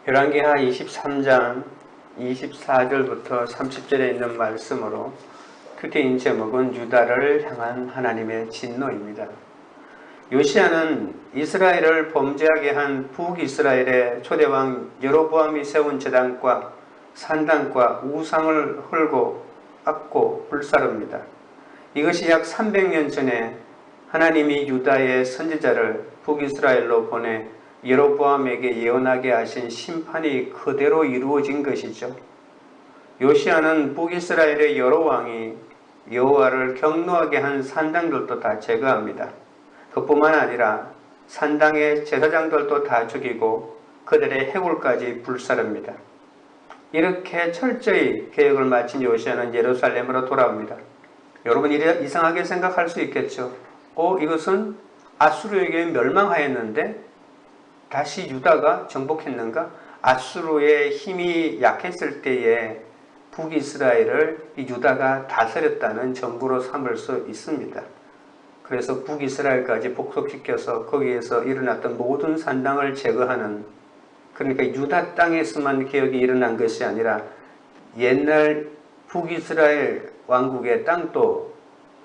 열왕기하 23장 24절부터 30절에 있는 말씀으로 큐티인 제목은 유다를 향한 하나님의 진노입니다. 요시야는 이스라엘을 범죄하게 한 북이스라엘의 초대왕 여로보암이 세운 제단과 산당과 우상을 헐고 압고 불사릅니다. 이것이 약 300년 전에 하나님이 유다의 선지자를 북이스라엘로 보내 여로보암에게 예언하게 하신 심판이 그대로 이루어진 것이죠. 요시야는 북이스라엘의 여러 왕이 여호와를 경노하게 한 산당들도 다 제거합니다. 그뿐만 아니라 산당의 제사장들도 다 죽이고 그들의 해골까지 불사릅니다. 이렇게 철저히 계획을 마친 요시야는 예루살렘으로 돌아옵니다. 여러분 이상하게 생각할 수 있겠죠. 이것은 아수르에게 멸망하였는데 다시 유다가 정복했는가? 아수르의 힘이 약했을 때에 북이스라엘을 유다가 다스렸다는 정보로 삼을 수 있습니다. 그래서 북이스라엘까지 복속시켜서 거기에서 일어났던 모든 산당을 제거하는, 그러니까 유다 땅에서만 개혁이 일어난 것이 아니라 옛날 북이스라엘 왕국의 땅도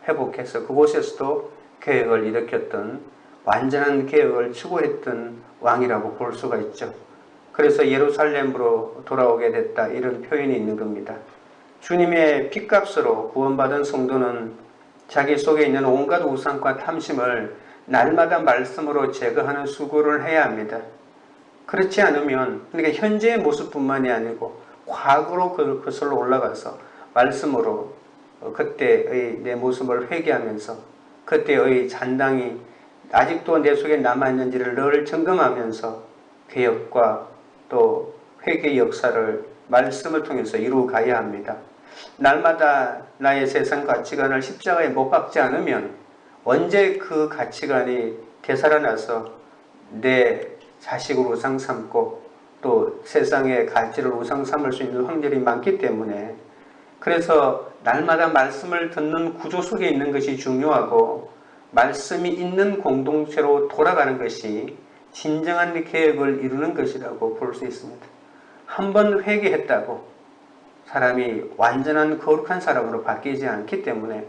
회복해서 그곳에서도 개혁을 일으켰던, 완전한 개혁을 추구했던 왕이라고 볼 수가 있죠. 그래서 예루살렘으로 돌아오게 됐다, 이런 표현이 있는 겁니다. 주님의 핏값으로 구원받은 성도는 자기 속에 있는 온갖 우상과 탐심을 날마다 말씀으로 제거하는 수고를 해야 합니다. 그렇지 않으면, 그러니까 현재의 모습뿐만이 아니고 과거로 그것을 올라가서 말씀으로 그때의 내 모습을 회개하면서 그때의 잔당이 아직도 내 속에 남아있는지를 늘 점검하면서 개혁과 또 회개 역사를 말씀을 통해서 이루어가야 합니다. 날마다 나의 세상 가치관을 십자가에 못 박지 않으면 언제 그 가치관이 되살아나서 내 자식을 우상 삼고 또 세상의 가치를 우상 삼을 수 있는 확률이 많기 때문에, 그래서 날마다 말씀을 듣는 구조 속에 있는 것이 중요하고 말씀이 있는 공동체로 돌아가는 것이 진정한 개혁을 이루는 것이라고 볼 수 있습니다. 한번 회개했다고 사람이 완전한 거룩한 사람으로 바뀌지 않기 때문에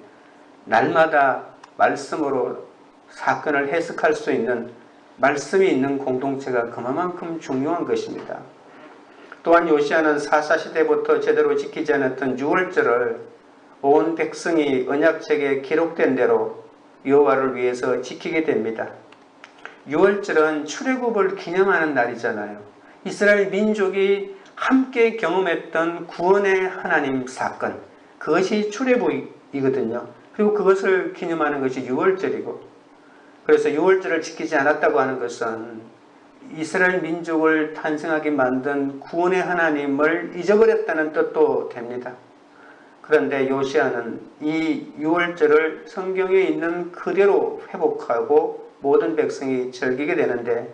날마다 말씀으로 사건을 해석할 수 있는 말씀이 있는 공동체가 그만큼 중요한 것입니다. 또한 요시야는 사사시대부터 제대로 지키지 않았던 유월절을 온 백성이 언약책에 기록된 대로 여호와를 위해서 지키게 됩니다. 유월절은 출애굽을 기념하는 날이잖아요. 이스라엘 민족이 함께 경험했던 구원의 하나님 사건, 그것이 출애굽이거든요. 그리고 그것을 기념하는 것이 유월절이고, 그래서 유월절을 지키지 않았다고 하는 것은 이스라엘 민족을 탄생하게 만든 구원의 하나님을 잊어버렸다는 뜻도 됩니다. 그런데 요시야는 이 유월절을 성경에 있는 그대로 회복하고 모든 백성이 즐기게 되는데,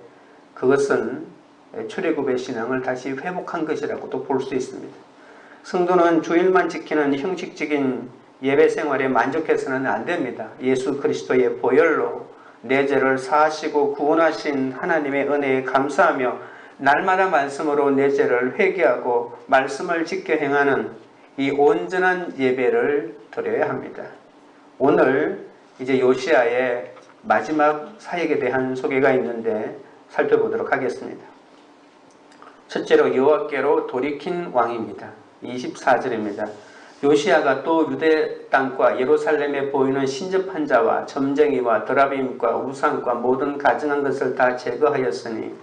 그것은 출애굽의 신앙을 다시 회복한 것이라고도 볼 수 있습니다. 성도는 주일만 지키는 형식적인 예배 생활에 만족해서는 안 됩니다. 예수 그리스도의 보혈로 내 죄를 사하시고 구원하신 하나님의 은혜에 감사하며 날마다 말씀으로 내 죄를 회개하고 말씀을 지켜 행하는 이 온전한 예배를 드려야 합니다. 오늘 이제 요시야의 마지막 사역에 대한 소개가 있는데 살펴보도록 하겠습니다. 첫째로 여호와께로 돌이킨 왕입니다. 24절입니다. 요시야가 또 유대 땅과 예루살렘에 보이는 신접한 자와 점쟁이와 드라빔과 우상과 모든 가증한 것을 다 제거하였으니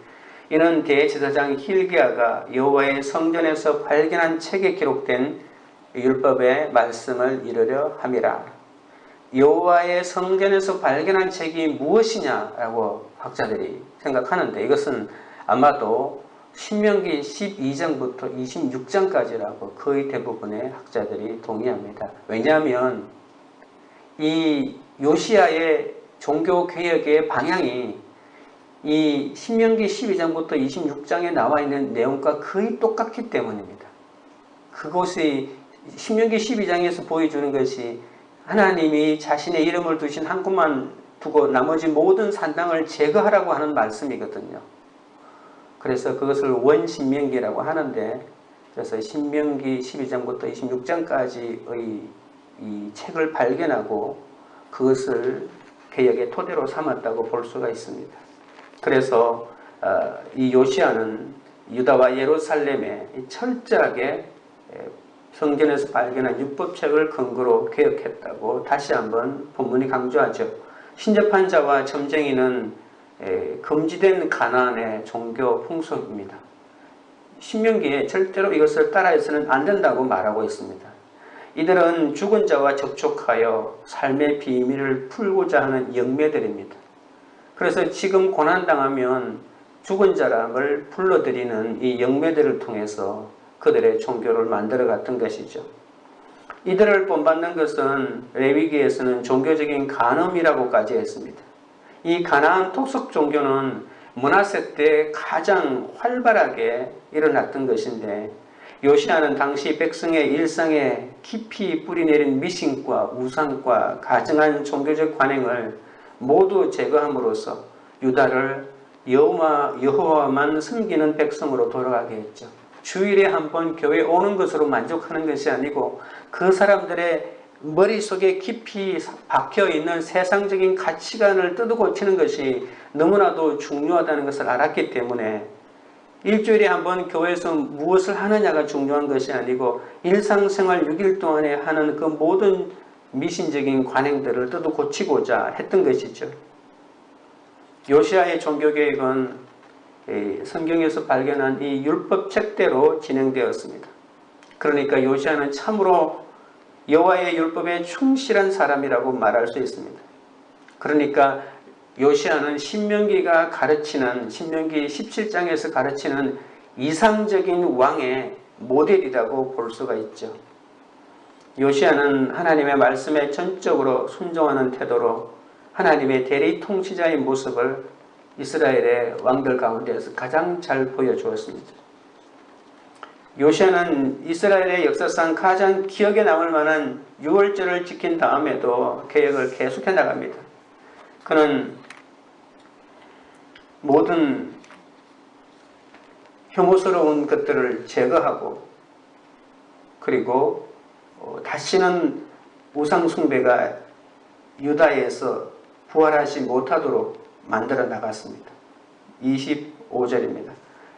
이는 대제사장 hil기야가 여호와의 성전에서 발견한 책에 기록된 율법의 말씀을 이루려 함이라. 여호와의 성전에서 발견한 책이 무엇이냐라고 학자들이 생각하는데, 이것은 아마도 신명기 12장부터 26장까지라고 거의 대부분의 학자들이 동의합니다. 왜냐하면 이 요시야의 종교개혁의 방향이 이 신명기 12장부터 26장에 나와 있는 내용과 거의 똑같기 때문입니다. 그것이 신명기 12장에서 보여주는 것이 하나님이 자신의 이름을 두신 한 곳만 두고 나머지 모든 산당을 제거하라고 하는 말씀이거든요. 그래서 그것을 원신명기라고 하는데, 그래서 신명기 12장부터 26장까지의 이 책을 발견하고 그것을 개혁의 토대로 삼았다고 볼 수가 있습니다. 그래서 이 요시야는 유다와 예루살렘에 철저하게 성전에서 발견한 율법책을 근거로 개혁했다고 다시 한번 본문이 강조하죠. 신접한 자와 점쟁이는 금지된 가나안의 종교 풍속입니다. 신명기에 절대로 이것을 따라해서는 안 된다고 말하고 있습니다. 이들은 죽은 자와 접촉하여 삶의 비밀을 풀고자 하는 영매들입니다. 그래서 지금 고난당하면 죽은 사람을 불러들이는 이 영매들을 통해서 그들의 종교를 만들어 갔던 것이죠. 이들을 본받는 것은 레위기에서는 종교적인 간음이라고까지 했습니다. 이 가나안 토속 종교는 므낫세 때 가장 활발하게 일어났던 것인데, 요시야는 당시 백성의 일상에 깊이 뿌리내린 미신과 우상과 가증한 종교적 관행을 모두 제거함으로써 유다를 여호와만 섬기는 백성으로 돌아가게 했죠. 주일에 한 번 교회 오는 것으로 만족하는 것이 아니고 그 사람들의 머릿속에 깊이 박혀있는 세상적인 가치관을 뜯어고치는 것이 너무나도 중요하다는 것을 알았기 때문에 일주일에 한 번 교회에서 무엇을 하느냐가 중요한 것이 아니고 일상생활 6일 동안에 하는 그 모든 미신적인 관행들을 뜯어고치고자 했던 것이죠. 요시야의 종교개혁은 성경에서 발견한 이 율법책대로 진행되었습니다. 그러니까 요시야는 참으로 여호와의 율법에 충실한 사람이라고 말할 수 있습니다. 그러니까 요시야는 신명기가 가르치는, 신명기 17장에서 가르치는 이상적인 왕의 모델이라고 볼 수가 있죠. 요시야는 하나님의 말씀에 전적으로 순종하는 태도로 하나님의 대리 통치자의 모습을 이스라엘의 왕들 가운데서 가장 잘 보여주었습니다. 요시야는 이스라엘의 역사상 가장 기억에 남을 만한 유월절을 지킨 다음에도 개혁을 계속해 나갑니다. 그는 모든 혐오스러운 것들을 제거하고, 그리고 다시는 우상숭배가 유다에서 부활하지 못하도록 만들어 나갔습니다. 25절입니다.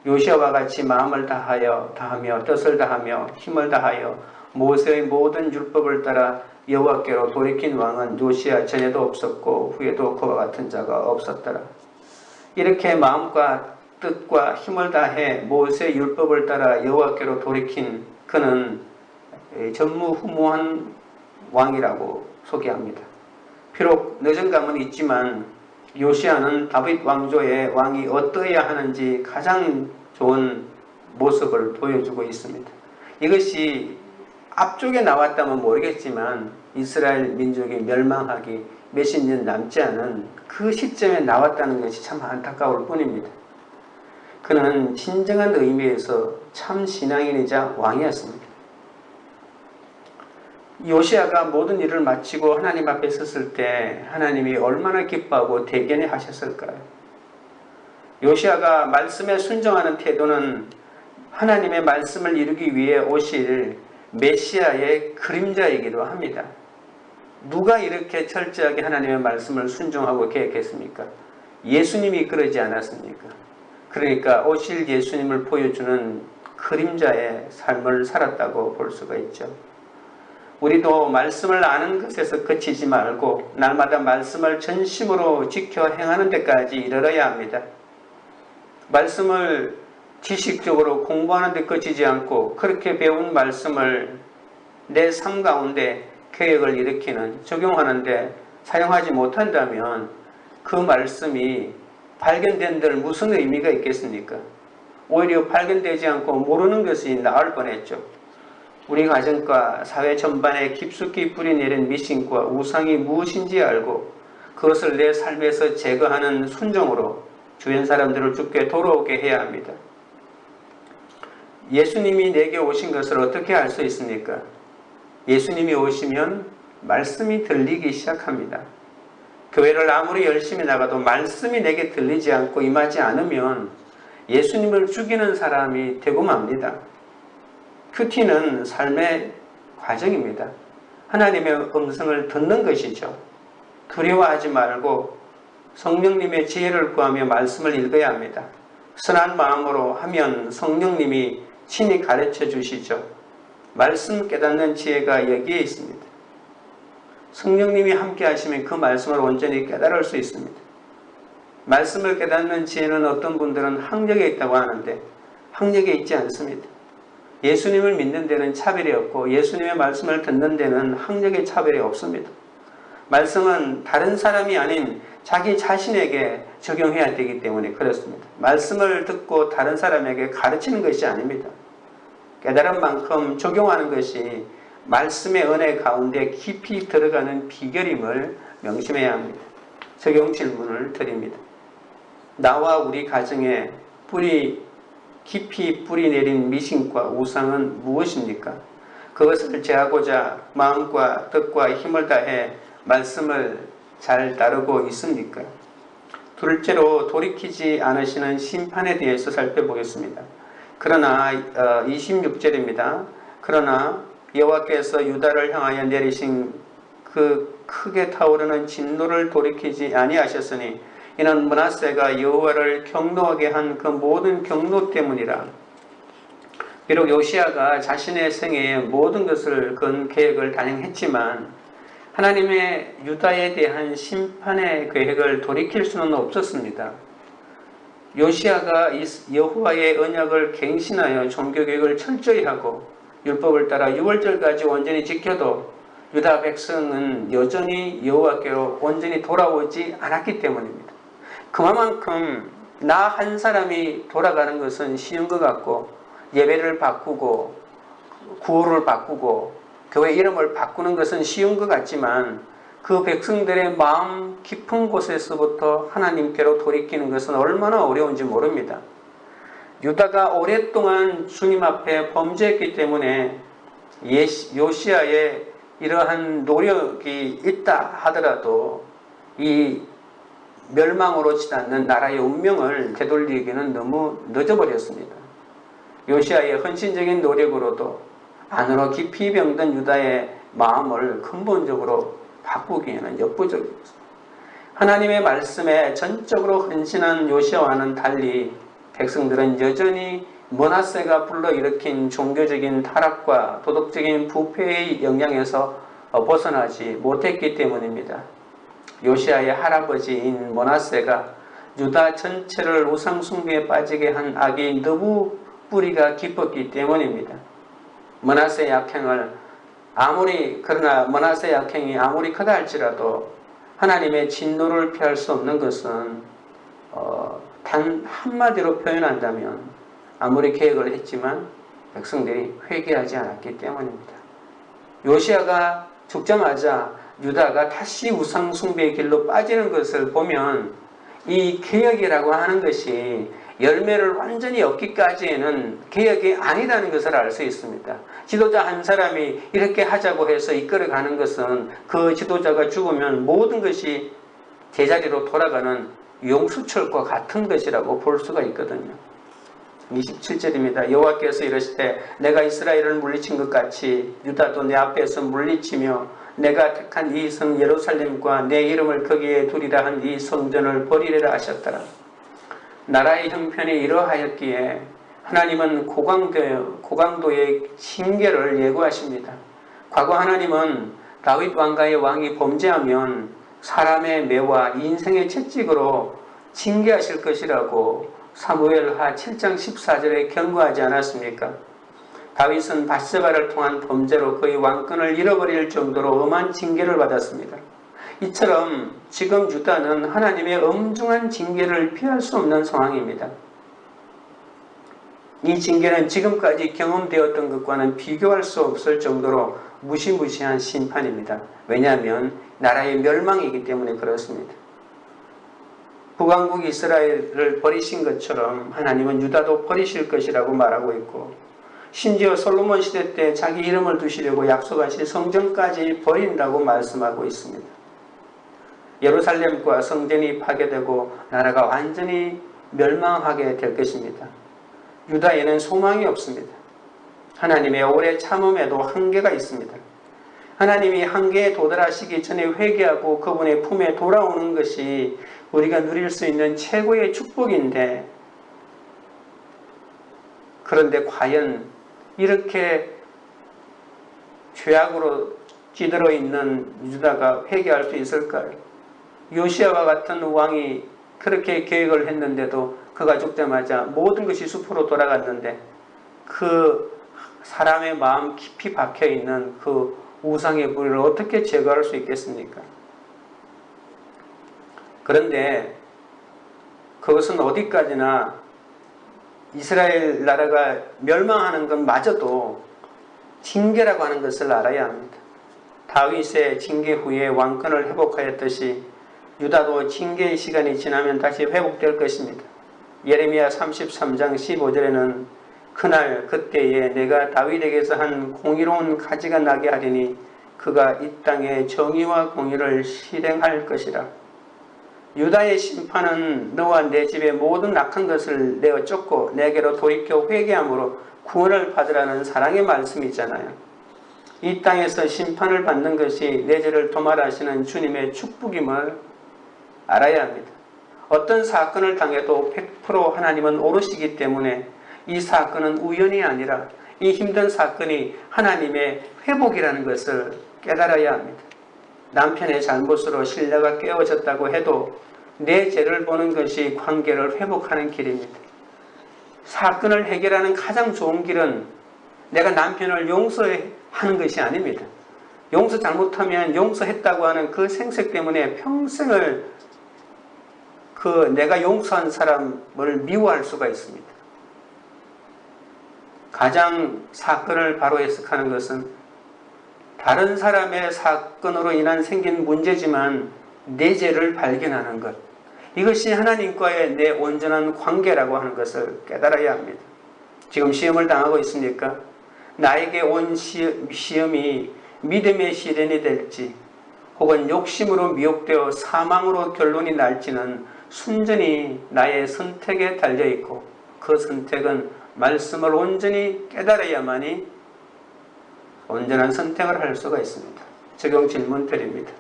요시야와 같이 마음을 다하며 뜻을 다하며 힘을 다하여 모세의 모든 율법을 따라 여호와께로 돌이킨 왕은 요시야 전에도 없었고 후에도 그와 같은 자가 없었더라. 이렇게 마음과 뜻과 힘을 다해 모세의 율법을 따라 여호와께로 돌이킨 그는 전무후무한 왕이라고 소개합니다. 비록 늦은 감은 있지만 요시야는 다윗 왕조의 왕이 어떠해야 하는지 가장 좋은 모습을 보여주고 있습니다. 이것이 앞쪽에 나왔다면 모르겠지만 이스라엘 민족이 멸망하기 몇십 년 남지 않은 그 시점에 나왔다는 것이 참 안타까울 뿐입니다. 그는 진정한 의미에서 참 신앙인이자 왕이었습니다. 요시야가 모든 일을 마치고 하나님 앞에 섰을 때 하나님이 얼마나 기뻐하고 대견해 하셨을까요? 요시야가 말씀에 순종하는 태도는 하나님의 말씀을 이루기 위해 오실 메시아의 그림자이기도 합니다. 누가 이렇게 철저하게 하나님의 말씀을 순종하고 계획했습니까? 예수님이 그러지 않았습니까? 그러니까 오실 예수님을 보여주는 그림자의 삶을 살았다고 볼 수가 있죠. 우리도 말씀을 아는 것에서 그치지 말고 날마다 말씀을 전심으로 지켜 행하는 데까지 이르러야 합니다. 말씀을 지식적으로 공부하는 데 그치지 않고 그렇게 배운 말씀을 내 삶 가운데 계획을 일으키는, 적용하는데 사용하지 못한다면 그 말씀이 발견된 들 무슨 의미가 있겠습니까? 오히려 발견되지 않고 모르는 것이 나을 뻔했죠. 우리 가정과 사회 전반에 깊숙이 뿌리내린 미신과 우상이 무엇인지 알고 그것을 내 삶에서 제거하는 순종으로 주변 사람들을 주께 돌아오게 해야 합니다. 예수님이 내게 오신 것을 어떻게 알 수 있습니까? 예수님이 오시면 말씀이 들리기 시작합니다. 교회를 아무리 열심히 나가도 말씀이 내게 들리지 않고 임하지 않으면 예수님을 죽이는 사람이 되고 맙니다. 큐티는 삶의 과정입니다. 하나님의 음성을 듣는 것이죠. 두려워하지 말고 성령님의 지혜를 구하며 말씀을 읽어야 합니다. 선한 마음으로 하면 성령님이 친히 가르쳐 주시죠. 말씀 깨닫는 지혜가 여기에 있습니다. 성령님이 함께 하시면 그 말씀을 온전히 깨달을 수 있습니다. 말씀을 깨닫는 지혜는 어떤 분들은 학력에 있다고 하는데 학력에 있지 않습니다. 예수님을 믿는 데는 차별이 없고 예수님의 말씀을 듣는 데는 학력의 차별이 없습니다. 말씀은 다른 사람이 아닌 자기 자신에게 적용해야 되기 때문에 그렇습니다. 말씀을 듣고 다른 사람에게 가르치는 것이 아닙니다. 깨달은 만큼 적용하는 것이 말씀의 은혜 가운데 깊이 들어가는 비결임을 명심해야 합니다. 적용 질문을 드립니다. 나와 우리 가정에 깊이 뿌리 내린 미신과 우상은 무엇입니까? 그것을 제하고자 마음과 뜻과 힘을 다해 말씀을 잘 다루고 있습니까? 둘째로 돌이키지 않으시는 심판에 대해서 살펴보겠습니다. 그러나 26절입니다. 그러나 여호와께서 유다를 향하여 내리신 그 크게 타오르는 진노를 돌이키지 아니하셨으니 이는 므낫세가 여호와를 경노하게 한 그 모든 경노 때문이라. 비록 요시야가 자신의 생애에 모든 것을 건 계획을 단행했지만 하나님의 유다에 대한 심판의 계획을 돌이킬 수는 없었습니다. 요시야가 여호와의 언약을 갱신하여 종교개혁을 철저히 하고 율법을 따라 6월절까지 온전히 지켜도 유다 백성은 여전히 여호와께로 온전히 돌아오지 않았기 때문입니다. 그만큼 나 한 사람이 돌아가는 것은 쉬운 것 같고 예배를 바꾸고 구호를 바꾸고 교회 이름을 바꾸는 것은 쉬운 것 같지만 그 백성들의 마음 깊은 곳에서부터 하나님께로 돌이키는 것은 얼마나 어려운지 모릅니다. 유다가 오랫동안 주님 앞에 범죄했기 때문에 요시야의 이러한 노력이 있다 하더라도 이 멸망으로 치닫는 나라의 운명을 되돌리기는 너무 늦어버렸습니다. 요시야의 헌신적인 노력으로도 안으로 깊이 병든 유다의 마음을 근본적으로 바꾸기에는 역부족입니다. 하나님의 말씀에 전적으로 헌신한 요시야와는 달리 백성들은 여전히 므낫세가 불러일으킨 종교적인 타락과 도덕적인 부패의 영향에서 벗어나지 못했기 때문입니다. 요시야의 할아버지인 므낫세가 유다 전체를 우상 숭배에 빠지게 한 악이 너무 뿌리가 깊었기 때문입니다. 므낫세의 악행을 그러나 므낫세의 악행이 아무리 크다 할지라도 하나님의 진노를 피할 수 없는 것은 단 한마디로 표현한다면 아무리 계획을 했지만 백성들이 회개하지 않았기 때문입니다. 요시야가 죽자마자 유다가 다시 우상 숭배의 길로 빠지는 것을 보면 이 개혁이라고 하는 것이 열매를 완전히 얻기까지에는 개혁이 아니라는 것을 알 수 있습니다. 지도자 한 사람이 이렇게 하자고 해서 이끌어가는 것은 그 지도자가 죽으면 모든 것이 제자리로 돌아가는 용수철과 같은 것이라고 볼 수가 있거든요. 27절입니다. 여호와께서 이르시되 내가 이스라엘을 물리친 것 같이 유다도 내 앞에서 물리치며 내가 택한 이 성 예루살렘과 내 이름을 거기에 두리라 한 이 성전을 버리리라 하셨더라. 나라의 형편이 이러하였기에 하나님은 고강도의 징계를 예고하십니다. 과거 하나님은 다윗 왕가의 왕이 범죄하면 사람의 매와 인생의 채찍으로 징계하실 것이라고 사무엘하 7장 14절에 경고하지 않았습니까? 다윗은 밧세바를 통한 범죄로 그의 왕권을 잃어버릴 정도로 엄한 징계를 받았습니다. 이처럼 지금 유다는 하나님의 엄중한 징계를 피할 수 없는 상황입니다. 이 징계는 지금까지 경험되었던 것과는 비교할 수 없을 정도로 무시무시한 심판입니다. 왜냐하면 나라의 멸망이기 때문에 그렇습니다. 북왕국 이스라엘을 버리신 것처럼 하나님은 유다도 버리실 것이라고 말하고 있고 심지어 솔로몬 시대 때 자기 이름을 두시려고 약속하신 성전까지 버린다고 말씀하고 있습니다. 예루살렘과 성전이 파괴되고 나라가 완전히 멸망하게 될 것입니다. 유다에는 소망이 없습니다. 하나님의 오래 참음에도 한계가 있습니다. 하나님이 한계에 도달하시기 전에 회개하고 그분의 품에 돌아오는 것이 우리가 누릴 수 있는 최고의 축복인데, 그런데 과연 이렇게 죄악으로 찌들어 있는 유다가 회개할 수 있을까요? 요시아와 같은 왕이 그렇게 계획을 했는데도 그가 죽자마자 모든 것이 숲으로 돌아갔는데, 그 사람의 마음 깊이 박혀있는 그 우상의 불을 어떻게 제거할 수 있겠습니까? 그런데 그것은 어디까지나 이스라엘 나라가 멸망하는 것마저도 징계라고 하는 것을 알아야 합니다. 다윗의 징계 후에 왕권을 회복하였듯이 유다도 징계의 시간이 지나면 다시 회복될 것입니다. 예레미야 33장 15절에는 그날 그때에 내가 다윗에게서 한 공의로운 가지가 나게 하리니 그가 이 땅에 정의와 공의를 실행할 것이라. 유다의 심판은 너와 내 집의 모든 악한 것을 내어 쫓고 내게로 돌이켜 회개함으로 구원을 받으라는 사랑의 말씀이잖아요. 이 땅에서 심판을 받는 것이 내 죄를 도말하시는 주님의 축복임을 알아야 합니다. 어떤 사건을 당해도 100% 하나님은 오르시기 때문에 이 사건은 우연이 아니라 이 힘든 사건이 하나님의 회복이라는 것을 깨달아야 합니다. 남편의 잘못으로 신뢰가 깨어졌다고 해도 내 죄를 보는 것이 관계를 회복하는 길입니다. 사건을 해결하는 가장 좋은 길은 내가 남편을 용서하는 것이 아닙니다. 용서 잘못하면 용서했다고 하는 그 생색 때문에 평생을 내가 용서한 사람을 미워할 수가 있습니다. 가장 사건을 바로 해석하는 것은 다른 사람의 사건으로 인한 생긴 문제지만 내 죄를 발견하는 것, 이것이 하나님과의 내 온전한 관계라고 하는 것을 깨달아야 합니다. 지금 시험을 당하고 있습니까? 나에게 온 시험이 믿음의 시련이 될지 혹은 욕심으로 미혹되어 사망으로 결론이 날지는 순전히 나의 선택에 달려있고, 그 선택은 말씀을 온전히 깨달아야만이 온전한 선택을 할 수가 있습니다. 적용 질문 드립니다.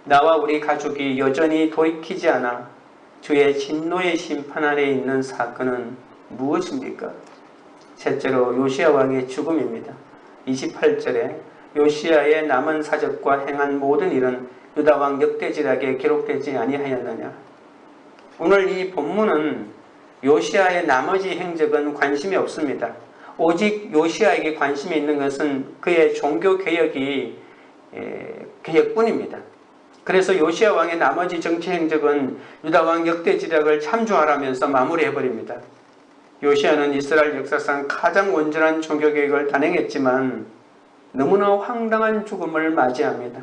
나와 우리 가족이 여전히 돌이키지 않아 주의 진노의 심판 아래 있는 사건은 무엇입니까? 셋째로 요시야 왕의 죽음입니다. 28절에 요시야의 남은 사적과 행한 모든 일은 유다 왕 역대지략에 기록되지 아니하였느냐. 오늘 이 본문은 요시야의 나머지 행적은 관심이 없습니다. 오직 요시야에게 관심이 있는 것은 그의 종교 개혁뿐입니다. 그래서 요시야 왕의 나머지 정치 행적은 유다 왕 역대지략을 참조하라면서 마무리해버립니다. 요시야는 이스라엘 역사상 가장 온전한 종교 개혁을 단행했지만 너무나 황당한 죽음을 맞이합니다.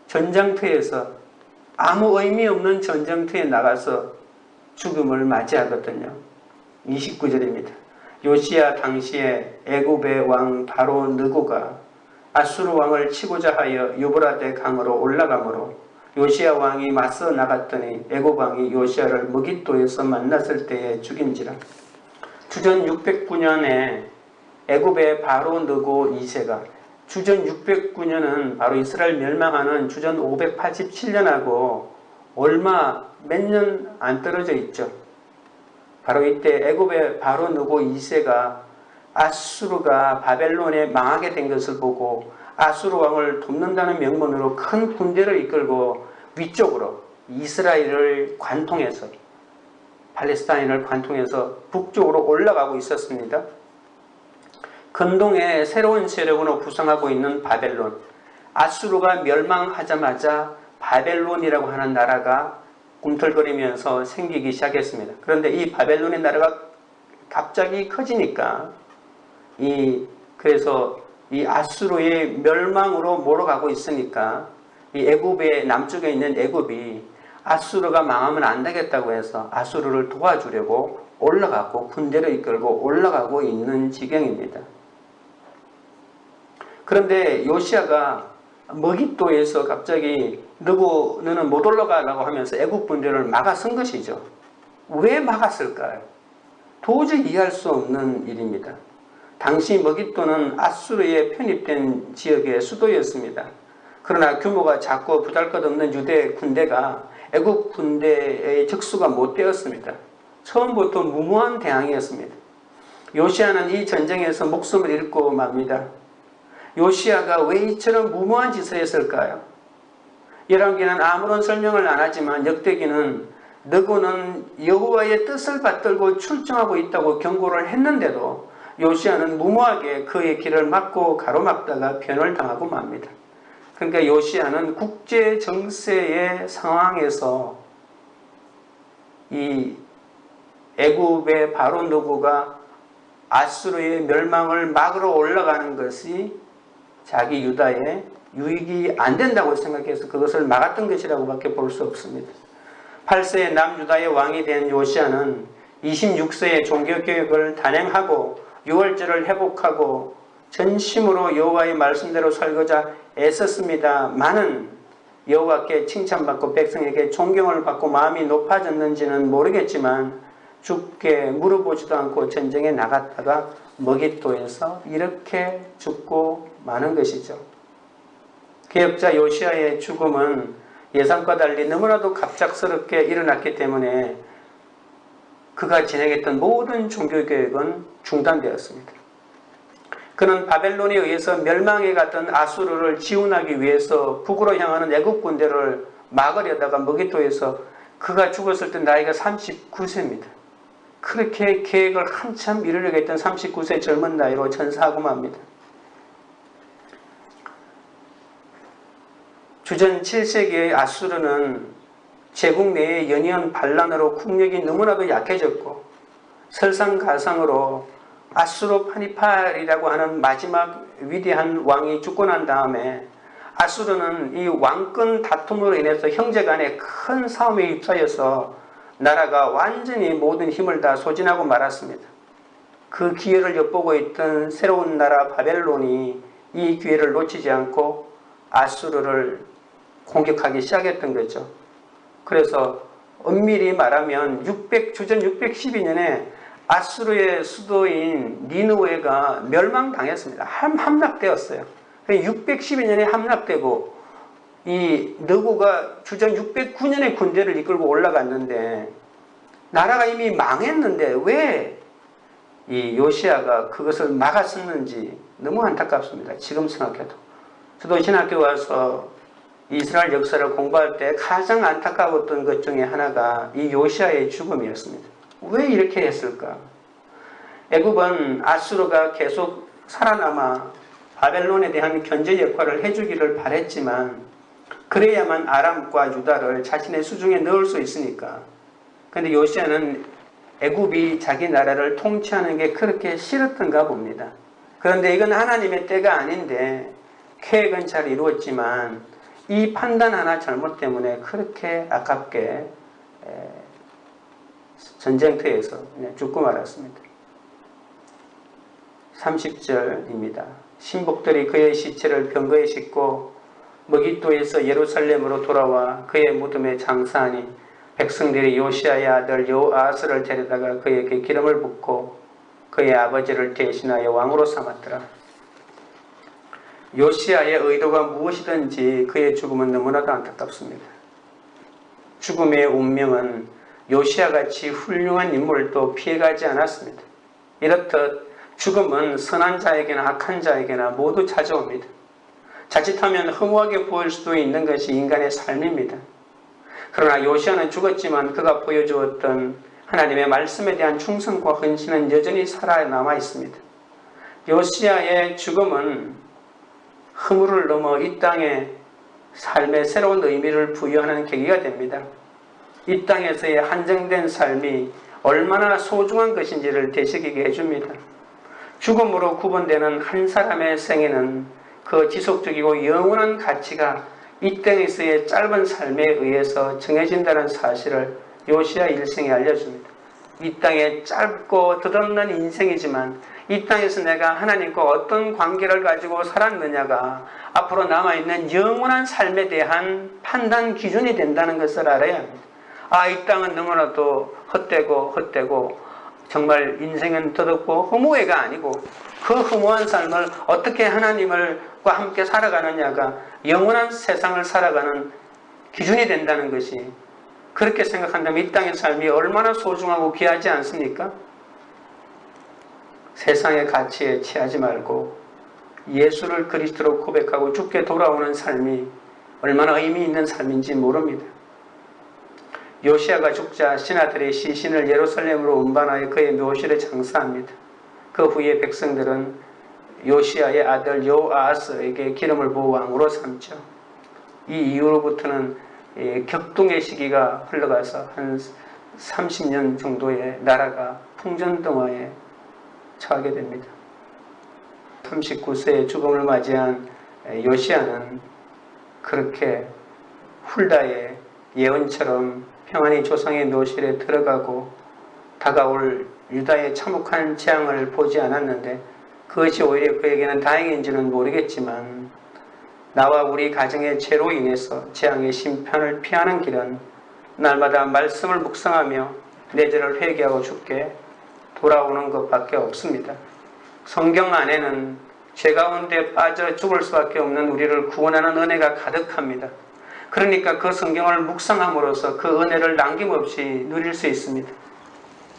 전장터에서, 아무 의미 없는 전장터에 나가서 죽음을 맞이하거든요. 29절입니다. 요시야 당시에 애굽의 왕 바로 느고가 아수르 왕을 치고자 하여 유브라데 강으로 올라가므로 요시야 왕이 맞서 나갔더니 애굽 왕이 요시야를 머깃도에서 만났을 때에 죽인지라. 주전 609년에 애굽의 바로 느고 2세가, 주전 609년은 바로 이스라엘 멸망하는 주전 587년하고 몇 년 안 떨어져 있죠. 바로 이때 애굽의 바로 느고 2세가 아수르가 바벨론에 망하게 된 것을 보고 아수르 왕을 돕는다는 명분으로 큰 군대를 이끌고 위쪽으로 이스라엘을 관통해서, 팔레스타인을 관통해서 북쪽으로 올라가고 있었습니다. 근동에 새로운 세력으로 구성하고 있는 바벨론, 아수르가 멸망하자마자 바벨론이라고 하는 나라가 꿈틀거리면서 생기기 시작했습니다. 그런데 이 바벨론의 나라가 갑자기 커지니까 그래서 이 아수르의 멸망으로 몰아가고 있으니까 이 애굽의 남쪽에 있는 애굽이 아수르가 망하면 안 되겠다고 해서 아수르를 도와주려고 올라가고 군대를 이끌고 올라가고 있는 지경입니다. 그런데 요시야가 머깃도에서 갑자기 너는 못 올라가라고 하면서 애국 군대를 막아선 것이죠. 왜 막았을까요? 도저히 이해할 수 없는 일입니다. 당시 머깃도는 아수르에 편입된 지역의 수도였습니다. 그러나 규모가 작고 보잘것없는 유대 군대가 애국 군대의 적수가 못 되었습니다. 처음부터 무모한 대항이었습니다. 요시야는 이 전쟁에서 목숨을 잃고 맙니다. 요시야가 왜 이처럼 무모한 짓을 했을까요? 열왕기는 아무런 설명을 안 하지만 역대기는 너고는 여호와의 뜻을 받들고 출정하고 있다고 경고를 했는데도 요시야는 무모하게 그의 길을 막고 가로막다가 변을 당하고 맙니다. 그러니까 요시야는 국제 정세의 상황에서 이 애굽의 바로 느고가 아수르의 멸망을 막으러 올라가는 것이 자기 유다의 유익이 안 된다고 생각해서 그것을 막았던 것이라고 밖에 볼 수 없습니다. 8세의 남유다의 왕이 된 요시야는 26세의 종교개혁을 단행하고 유월절을 회복하고 전심으로 여호와의 말씀대로 살고자 애썼습니다마는 여호와께 칭찬받고 백성에게 존경을 받고 마음이 높아졌는지는 모르겠지만 죽게 물어보지도 않고 전쟁에 나갔다가 머깃도에서 이렇게 죽고 마는 것이죠. 개혁자 요시야의 죽음은 예상과 달리 너무나도 갑작스럽게 일어났기 때문에 그가 진행했던 모든 종교개혁은 중단되었습니다. 그는 바벨론에 의해서 멸망해 갔던 아수르를 지원하기 위해서 북으로 향하는 애국 군대를 막으려다가 머깃도에서 그가 죽었을 때 나이가 39세입니다. 그렇게 계획을 한참 이루려고 했던 39세 젊은 나이로 전사하고 맙니다. 주전 7세기의 아수르는 제국 내의 연이은 반란으로 국력이 너무나도 약해졌고 설상가상으로 아수르 파니팔이라고 하는 마지막 위대한 왕이 죽고 난 다음에 아수르는 이 왕권 다툼으로 인해서 형제간에 큰 싸움에 휩싸여서 나라가 완전히 모든 힘을 다 소진하고 말았습니다. 그 기회를 엿보고 있던 새로운 나라 바벨론이 이 기회를 놓치지 않고 아수르를 공격하기 시작했던 거죠. 그래서 엄밀히 말하면 주전 612년에 아수르의 수도인 니느웨가 멸망당했습니다. 함락되었어요. 612년에 함락되고 이 느고가 주전 609년에 군대를 이끌고 올라갔는데 나라가 이미 망했는데 왜 이 요시야가 그것을 막았었는지 너무 안타깝습니다. 지금 생각해도. 저도 신학교 와서 이스라엘 역사를 공부할 때 가장 안타까웠던 것 중에 하나가 이 요시야의 죽음이었습니다. 왜 이렇게 했을까? 애굽은 아수르가 계속 살아남아 바벨론에 대한 견제 역할을 해주기를 바랬지만 그래야만 아람과 유다를 자신의 수중에 넣을 수 있으니까. 그런데 요시야는 애굽이 자기 나라를 통치하는 게 그렇게 싫었던가 봅니다. 그런데 이건 하나님의 때가 아닌데 계획은 잘 이루었지만 이 판단 하나 잘못 때문에 그렇게 아깝게 전쟁터에서 죽고 말았습니다. 30절입니다. 신복들이 그의 시체를 병거에 싣고 머깃도에서 예루살렘으로 돌아와 그의 무덤에 장사하니 백성들이 요시야의 아들 여호아스를 데려다가 그에게 기름을 붓고 그의 아버지를 대신하여 왕으로 삼았더라. 요시야의 의도가 무엇이든지 그의 죽음은 너무나도 안타깝습니다. 죽음의 운명은 요시야같이 훌륭한 인물도 피해가지 않았습니다. 이렇듯 죽음은 선한 자에게나 악한 자에게나 모두 찾아옵니다. 자칫하면 허무하게 보일 수도 있는 것이 인간의 삶입니다. 그러나 요시야는 죽었지만 그가 보여주었던 하나님의 말씀에 대한 충성과 헌신은 여전히 살아남아 있습니다. 요시야의 죽음은 허물을 넘어 이 땅에 삶의 새로운 의미를 부여하는 계기가 됩니다. 이 땅에서의 한정된 삶이 얼마나 소중한 것인지를 되새기게 해줍니다. 죽음으로 구분되는 한 사람의 생애는 그 지속적이고 영원한 가치가 이 땅에서의 짧은 삶에 의해서 정해진다는 사실을 요시야 일생에 알려줍니다. 이 땅에 짧고 덧없는 인생이지만 이 땅에서 내가 하나님과 어떤 관계를 가지고 살았느냐가 앞으로 남아있는 영원한 삶에 대한 판단 기준이 된다는 것을 알아야 합니다. 이 땅은 너무나도 헛되고 정말 인생은 더럽고 허무해가 아니고 그 허무한 삶을 어떻게 하나님과 함께 살아가느냐가 영원한 세상을 살아가는 기준이 된다는 것이, 그렇게 생각한다면 이 땅의 삶이 얼마나 소중하고 귀하지 않습니까? 세상의 가치에 취하지 말고 예수를 그리스도로 고백하고 죽게 돌아오는 삶이 얼마나 의미 있는 삶인지 모릅니다. 요시야가 죽자 신하들의 시신을 예루살렘으로 운반하여 그의 묘실에 장사합니다. 그 후에 백성들은 요시야의 아들 요아스에게 기름을 부어 왕으로 삼죠. 이 이후로부터는 격동의 시기가 흘러가서 한 30년 정도의 나라가 풍전등화에 처하게 됩니다. 39세의 죽음을 맞이한 요시야는 그렇게 훌다의 예언처럼 평안히 조상의 묘실에 들어가고 다가올 유다의 참혹한 재앙을 보지 않았는데, 그것이 오히려 그에게는 다행인지는 모르겠지만 나와 우리 가정의 죄로 인해서 재앙의 심판을 피하는 길은 날마다 말씀을 묵상하며 내 죄를 회개하고 죽게 돌아오는 것밖에 없습니다. 성경 안에는 죄 가운데 빠져 죽을 수밖에 없는 우리를 구원하는 은혜가 가득합니다. 그러니까 그 성경을 묵상함으로써 그 은혜를 남김없이 누릴 수 있습니다.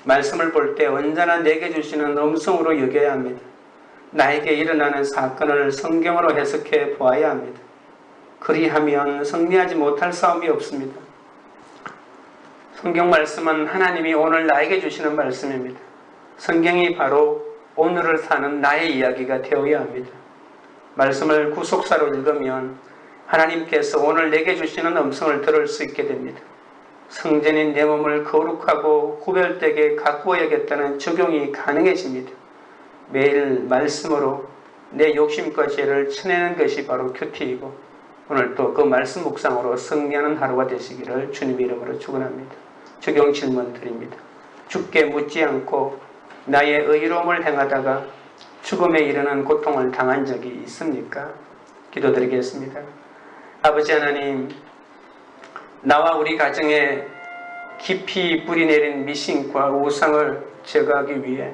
말씀을 볼 때 언제나 내게 주시는 음성으로 여겨야 합니다. 나에게 일어나는 사건을 성경으로 해석해 보아야 합니다. 그리하면 승리하지 못할 싸움이 없습니다. 성경 말씀은 하나님이 오늘 나에게 주시는 말씀입니다. 성경이 바로 오늘을 사는 나의 이야기가 되어야 합니다. 말씀을 구속사로 읽으면 하나님께서 오늘 내게 주시는 음성을 들을 수 있게 됩니다. 성전인 내 몸을 거룩하고 구별되게 가꾸어야겠다는 적용이 가능해집니다. 매일 말씀으로 내 욕심과 죄를 쳐내는 것이 바로 큐티이고, 오늘 또 그 말씀 묵상으로 승리하는 하루가 되시기를 주님의 이름으로 축원합니다. 적용 질문 드립니다. 주께 묻지 않고 나의 의로움을 행하다가 죽음에 이르는 고통을 당한 적이 있습니까? 기도드리겠습니다. 아버지 하나님, 나와 우리 가정에 깊이 뿌리내린 미신과 우상을 제거하기 위해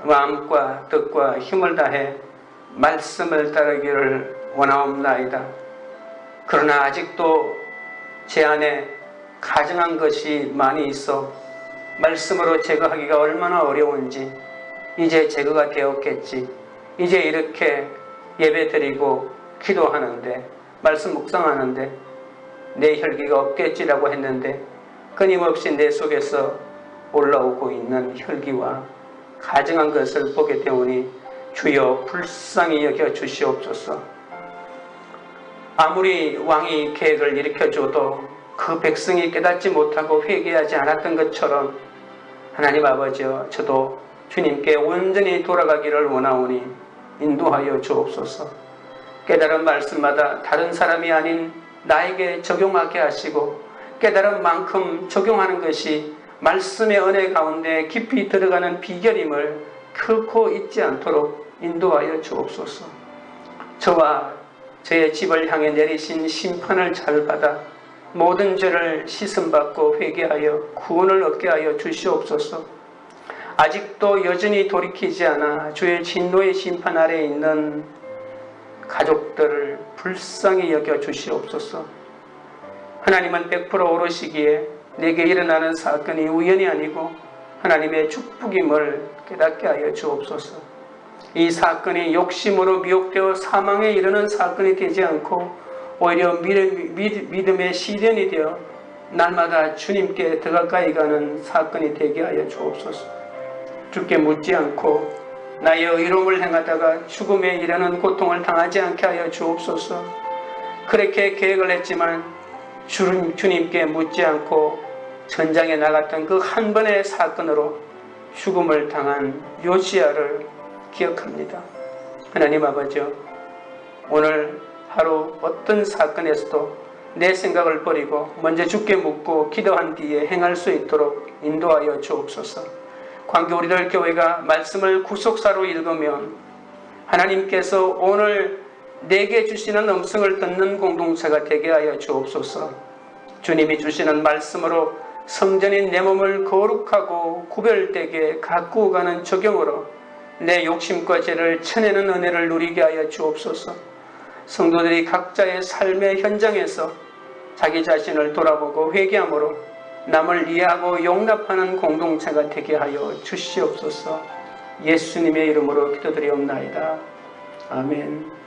마음과 뜻과 힘을 다해 말씀을 따르기를 원하옵나이다. 그러나 아직도 제 안에 가증한 것이 많이 있어 말씀으로 제거하기가 얼마나 어려운지, 이제 제거가 되었겠지, 이제 이렇게 예배드리고 기도하는데 말씀 묵상하는데 내 혈기가 없겠지라고 했는데 끊임없이 내 속에서 올라오고 있는 혈기와 가증한 것을 보게 되오니 주여 불쌍히 여겨 주시옵소서. 아무리 왕이 계획을 일으켜줘도 그 백성이 깨닫지 못하고 회개하지 않았던 것처럼 하나님 아버지여, 저도 주님께 온전히 돌아가기를 원하오니 인도하여 주옵소서. 깨달은 말씀마다 다른 사람이 아닌 나에게 적용하게 하시고, 깨달은 만큼 적용하는 것이 말씀의 은혜 가운데 깊이 들어가는 비결임을 결코 잊지 않도록 인도하여 주옵소서. 저와 저의 집을 향해 내리신 심판을 잘 받아 모든 죄를 씻음받고 회개하여 구원을 얻게 하여 주시옵소서. 아직도 여전히 돌이키지 않아 주의 진노의 심판 아래에 있는 가족들을 불쌍히 여겨 주시옵소서. 하나님은 100% 오르시기에 내게 일어나는 사건이 우연이 아니고 하나님의 축복임을 깨닫게 하여 주옵소서. 이 사건이 욕심으로 미혹되어 사망에 이르는 사건이 되지 않고 오히려 믿음의 시련이 되어 날마다 주님께 더 가까이 가는 사건이 되게 하여 주옵소서. 주께 묻지 않고 나의 의로움을 행하다가 죽음에 이르는 고통을 당하지 않게 하여 주옵소서. 그렇게 계획을 했지만 주님께 묻지 않고 전장에 나갔던 그 한 번의 사건으로 죽음을 당한 요시야를 기억합니다. 하나님 아버지요, 오늘 하루 어떤 사건에서도 내 생각을 버리고 먼저 주께 묻고 기도한 뒤에 행할 수 있도록 인도하여 주옵소서. 광교 우리들 교회가 말씀을 구속사로 읽으면 하나님께서 오늘 내게 주시는 음성을 듣는 공동체가 되게 하여 주옵소서. 주님이 주시는 말씀으로 성전인 내 몸을 거룩하고 구별되게 가꾸어 가는 적용으로 내 욕심과 죄를 쳐내는 은혜를 누리게 하여 주옵소서. 성도들이 각자의 삶의 현장에서 자기 자신을 돌아보고 회개함으로 남을 이해하고 용납하는 공동체가 되게 하여 주시옵소서. 예수님의 이름으로 기도드리옵나이다. 아멘.